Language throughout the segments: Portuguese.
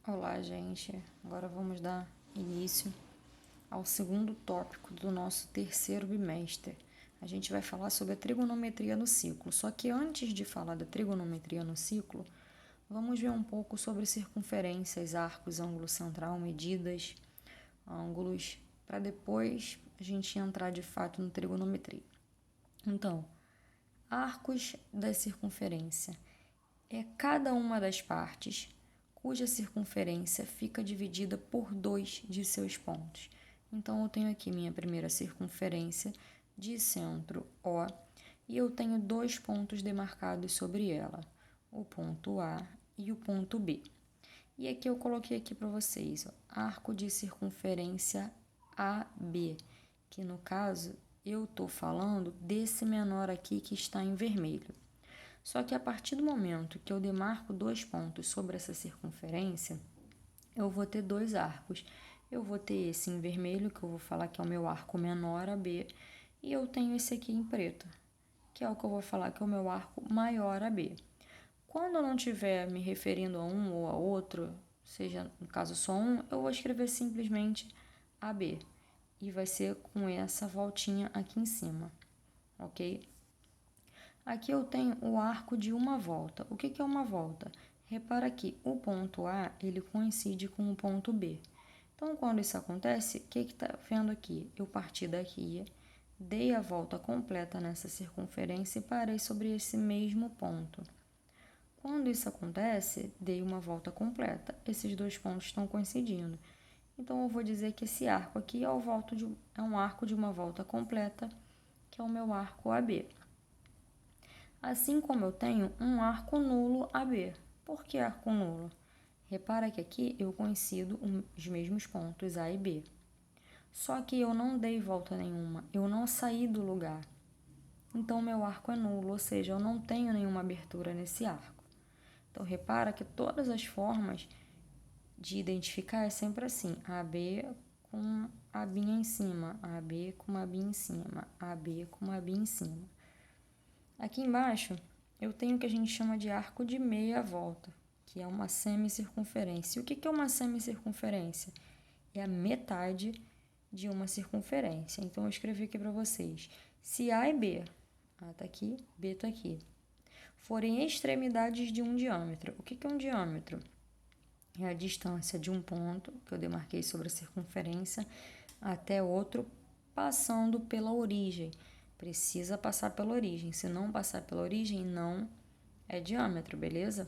Olá, gente. Agora vamos dar início ao segundo tópico do nosso terceiro bimestre. A gente vai falar sobre a trigonometria no ciclo. Só que antes de falar da trigonometria no ciclo, vamos ver um pouco sobre circunferências, arcos, ângulo central, medidas, ângulos, para depois a gente entrar de fato no trigonometria. Então, arcos da circunferência é cada uma das partes cuja circunferência fica dividida por 2 de seus pontos. Então, eu tenho aqui minha primeira circunferência de centro O e eu tenho 2 pontos demarcados sobre ela, o ponto A e o ponto B. E aqui eu coloquei aqui para vocês, arco de circunferência AB, que no caso eu estou falando desse menor aqui que está em vermelho. Só que a partir do momento que eu demarco 2 pontos sobre essa circunferência, eu vou ter 2 arcos. Eu vou ter esse em vermelho, que eu vou falar que é o meu arco menor, AB, e eu tenho esse aqui em preto, que é o que eu vou falar que é o meu arco maior, AB. Quando eu não estiver me referindo a um ou a outro, seja no caso só um, eu vou escrever simplesmente AB. E vai ser com essa voltinha aqui em cima, ok? Aqui eu tenho o arco de uma volta. O que é uma volta? Repara que o ponto A, ele coincide com o ponto B. Então, quando isso acontece, o que está vendo aqui? Eu parti daqui, dei a volta completa nessa circunferência e parei sobre esse mesmo ponto. Quando isso acontece, dei uma volta completa. Esses 2 pontos estão coincidindo. Então, eu vou dizer que esse arco aqui é um arco de uma volta completa, que é o meu arco AB. Assim como eu tenho um arco nulo AB. Por que arco nulo? Repara que aqui eu coincido os mesmos pontos A e B. Só que eu não dei volta nenhuma, eu não saí do lugar. Então, meu arco é nulo, ou seja, eu não tenho nenhuma abertura nesse arco. Então, repara que todas as formas de identificar é sempre assim, AB com a binha em cima, AB com uma binha em cima, AB com uma binha em cima. Aqui embaixo, eu tenho o que a gente chama de arco de meia volta, que é uma semicircunferência. E o que é uma semicircunferência? É a metade de uma circunferência. Então, eu escrevi aqui para vocês. Se A e B, A está aqui, B está aqui, forem extremidades de um diâmetro. O que é um diâmetro? É a distância de um ponto, que eu demarquei sobre a circunferência, até outro, passando pela origem. Precisa passar pela origem. Se não passar pela origem, não é diâmetro, beleza?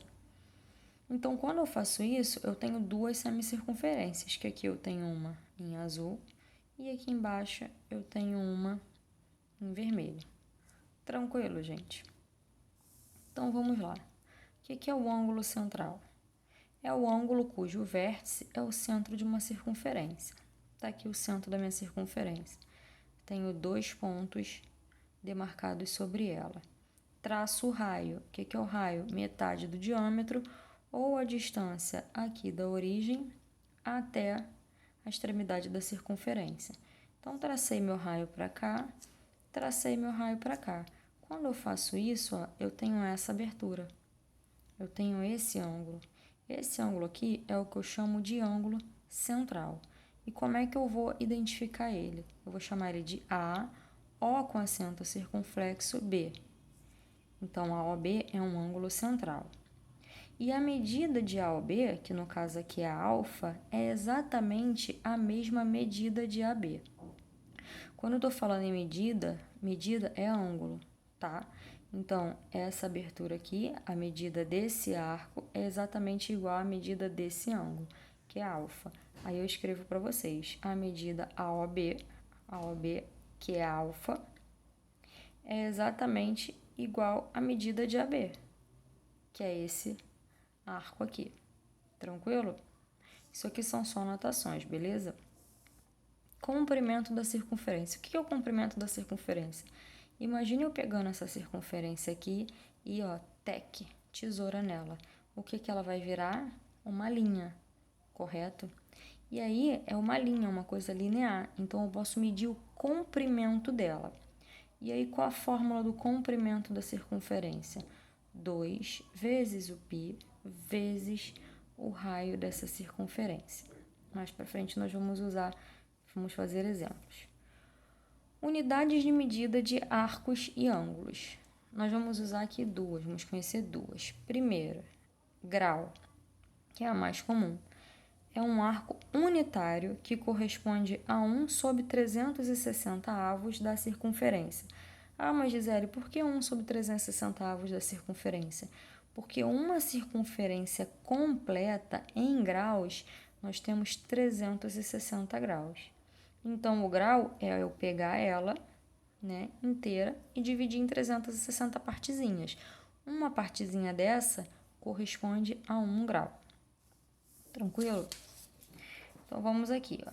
Então, quando eu faço isso, eu tenho 2 semicircunferências, que aqui eu tenho uma em azul e aqui embaixo eu tenho uma em vermelho. Tranquilo, gente? Então, vamos lá. O que é o ângulo central? É o ângulo cujo vértice é o centro de uma circunferência. Está aqui o centro da minha circunferência. Tenho 2 pontos demarcados sobre ela. Traço o raio. O que é o raio? Metade do diâmetro ou a distância aqui da origem até a extremidade da circunferência. Então, tracei meu raio para cá, tracei meu raio para cá. Quando eu faço isso, ó, eu tenho essa abertura. Eu tenho esse ângulo. Esse ângulo aqui é o que eu chamo de ângulo central. E como é que eu vou identificar ele? Eu vou chamar ele de A, O com acento circunflexo, B. Então, AOB é um ângulo central. E a medida de AOB, que no caso aqui é a alfa, é exatamente a mesma medida de AB. Quando eu estou falando em medida, medida é ângulo, tá? Então, essa abertura aqui, a medida desse arco, é exatamente igual à medida desse ângulo, que é alfa. Aí eu escrevo para vocês, a medida AOB, que é alfa, é exatamente igual à medida de AB, que é esse arco aqui. Tranquilo? Isso aqui são só anotações, beleza? Comprimento da circunferência. O que é o comprimento da circunferência? Imagine eu pegando essa circunferência aqui e, ó, tesoura nela. O que ela vai virar? Uma linha, correto? E aí, é uma linha, uma coisa linear. Então, eu posso medir o comprimento dela. E aí, qual a fórmula do comprimento da circunferência? 2 vezes o π vezes o raio dessa circunferência. Mais para frente nós vamos fazer exemplos. Unidades de medida de arcos e ângulos. Nós vamos usar aqui duas, vamos conhecer duas. Primeiro, grau, que é a mais comum. É um arco unitário que corresponde a 1 sobre 360 avos da circunferência. Ah, mas Gisele, por que 1 sobre 360 avos da circunferência? Porque uma circunferência completa em graus, nós temos 360 graus. Então, o grau é eu pegar ela, né, inteira e dividir em 360 partezinhas. Uma partezinha dessa corresponde a 1 grau. Tranquilo? Então, vamos aqui, ó.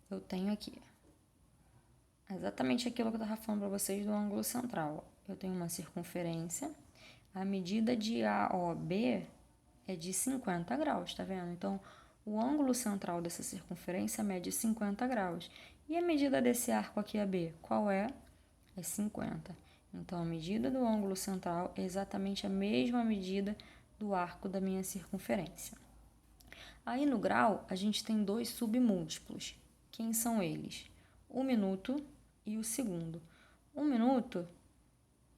Eu tenho aqui exatamente aquilo que eu estava falando para vocês do ângulo central. Eu tenho uma circunferência, a medida de AOB é de 50 graus, tá vendo? Então, o ângulo central dessa circunferência mede 50 graus. E a medida desse arco aqui, AB, qual é? É 50. Então, a medida do ângulo central é exatamente a mesma medida do arco da minha circunferência. Aí, no grau, a gente tem dois submúltiplos. Quem são eles? O minuto e o segundo. O minuto,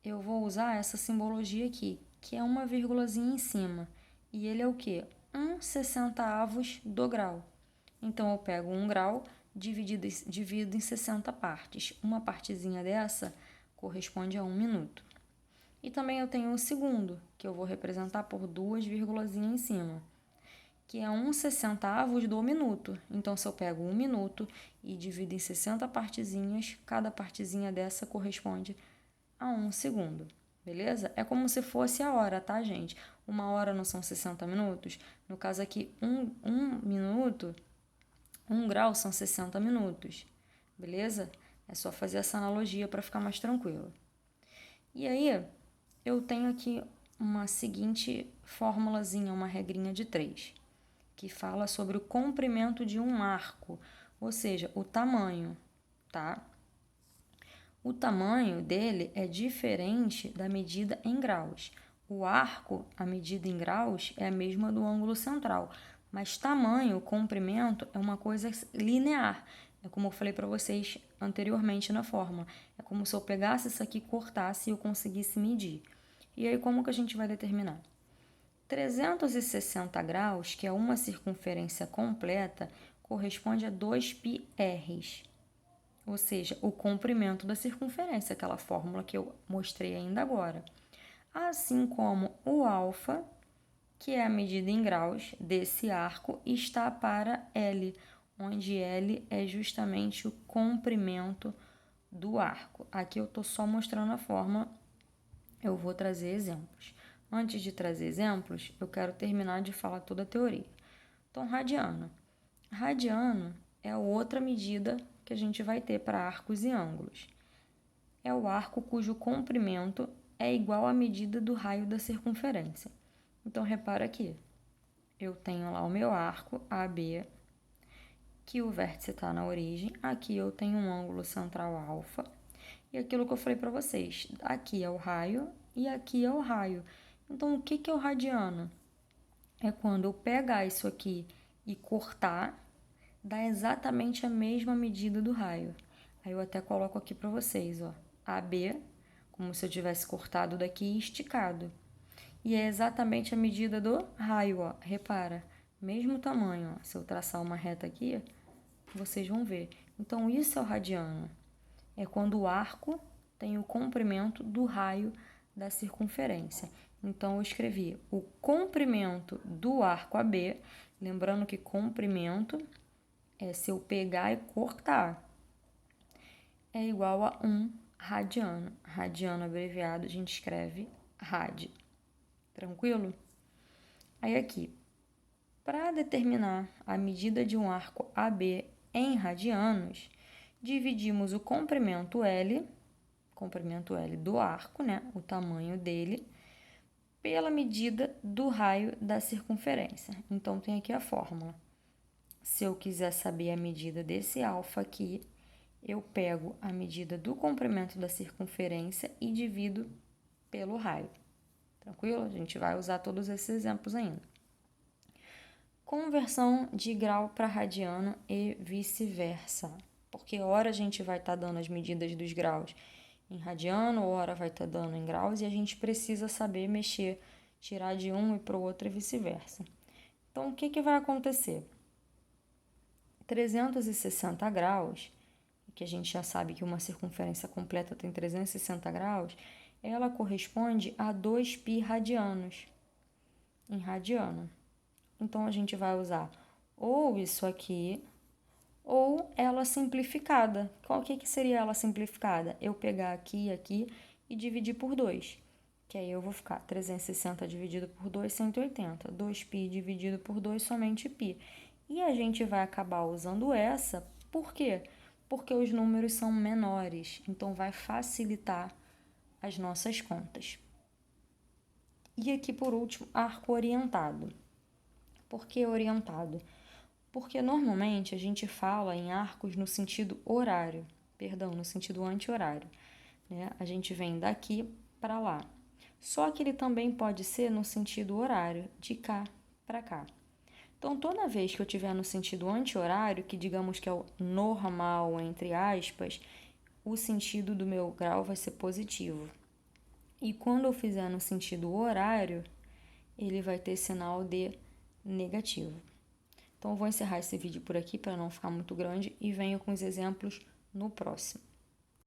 eu vou usar essa simbologia aqui, que é uma vírgulazinha em cima. E ele é o quê? 1/60 do grau. Então, eu pego 1 grau, divido em 60 partes. Uma partezinha dessa corresponde a 1 minuto. E também eu tenho o segundo, que eu vou representar por duas vírgulazinhas em cima, que é 1/60 do minuto. Então, se eu pego 1 minuto e divido em 60 partezinhas, cada partezinha dessa corresponde a 1 segundo. Beleza? É como se fosse a hora, tá, gente? 1 hora não são 60 minutos? No caso aqui, 1 minuto, 1 grau são 60 minutos. Beleza? É só fazer essa analogia para ficar mais tranquilo. E aí, eu tenho aqui uma seguinte formulazinha, uma regrinha de 3, que fala sobre o comprimento de um arco, ou seja, o tamanho, tá? O tamanho dele é diferente da medida em graus. O arco, a medida em graus, é a mesma do ângulo central, mas tamanho, comprimento, é uma coisa linear. É como eu falei para vocês anteriormente na fórmula. É como se eu pegasse isso aqui, cortasse e eu conseguisse medir. E aí, como que a gente vai determinar? 360 graus, que é uma circunferência completa, corresponde a 2πr. Ou seja, o comprimento da circunferência, aquela fórmula que eu mostrei ainda agora. Assim como o alfa, que é a medida em graus desse arco, está para L, onde L é justamente o comprimento do arco. Aqui eu estou só mostrando a fórmula, eu vou trazer exemplos. Antes de trazer exemplos, eu quero terminar de falar toda a teoria. Então, radiano. Radiano é outra medida que a gente vai ter para arcos e ângulos. É o arco cujo comprimento é igual à medida do raio da circunferência. Então, repara aqui. Eu tenho lá o meu arco, AB, que o vértice está na origem. Aqui eu tenho um ângulo central alfa. E aquilo que eu falei para vocês, aqui é o raio e aqui é o raio. Então, o que é o radiano? É quando eu pegar isso aqui e cortar, dá exatamente a mesma medida do raio. Aí eu até coloco aqui para vocês, ó, AB, como se eu tivesse cortado daqui e esticado. E é exatamente a medida do raio, ó. Repara, mesmo tamanho, ó. Se eu traçar uma reta aqui, vocês vão ver. Então, isso é o radiano. É quando o arco tem o comprimento do raio da circunferência. Então, eu escrevi o comprimento do arco AB, lembrando que comprimento é se eu pegar e cortar, é igual a 1 radiano. Radiano abreviado, a gente escreve rad. Tranquilo? Aí aqui, para determinar a medida de um arco AB em radianos, dividimos o comprimento L do arco, né, o tamanho dele, pela medida do raio da circunferência. Então, tem aqui a fórmula. Se eu quiser saber a medida desse alfa aqui, eu pego a medida do comprimento da circunferência e divido pelo raio. Tranquilo? A gente vai usar todos esses exemplos ainda. Conversão de grau para radiano e vice-versa. Porque hora a gente vai estar dando as medidas dos graus em radiano, hora vai estar dando em graus, e a gente precisa saber mexer, tirar de um e para o outro e vice-versa. Então, o que vai acontecer? 360 graus, que a gente já sabe que uma circunferência completa tem 360 graus, ela corresponde a 2π radianos em radiano. Então, a gente vai usar ou isso aqui, ou ela simplificada. Qual que seria ela simplificada? Eu pegar aqui e aqui e dividir por 2. Que aí eu vou ficar 360 dividido por 2, 180. 2π dividido por 2, somente π. E a gente vai acabar usando essa, por quê? Porque os números são menores, então vai facilitar as nossas contas. E aqui, por último, arco orientado. Por que orientado? Porque normalmente a gente fala em arcos no sentido horário, no sentido anti-horário, né? A gente vem daqui para lá. Só que ele também pode ser no sentido horário, de cá para cá. Então, toda vez que eu tiver no sentido anti-horário, que digamos que é o normal, entre aspas, o sentido do meu grau vai ser positivo. E quando eu fizer no sentido horário, ele vai ter sinal de negativo. Então, eu vou encerrar esse vídeo por aqui para não ficar muito grande e venho com os exemplos no próximo.